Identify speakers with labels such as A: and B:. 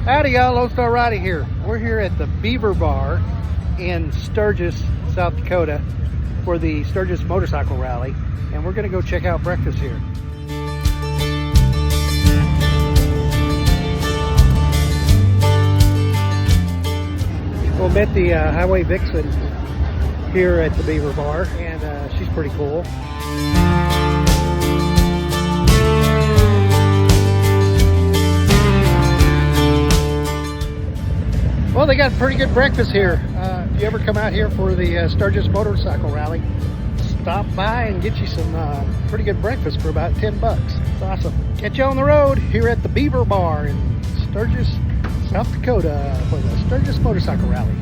A: Howdy y'all, Lone Star Rider here. We're here at the Beaver Bar in Sturgis, South Dakota for the Sturgis Motorcycle Rally, and we're going to go check out breakfast here. We'll meet the Highway Vixen here at the Beaver Bar, and she's pretty cool. Well, they got pretty good breakfast here. If you ever come out here for the Sturgis Motorcycle Rally, stop by and get you some pretty good breakfast for about 10 bucks. It's awesome. Catch you on the road here at the Beaver Bar in Sturgis, South Dakota for the Sturgis Motorcycle Rally.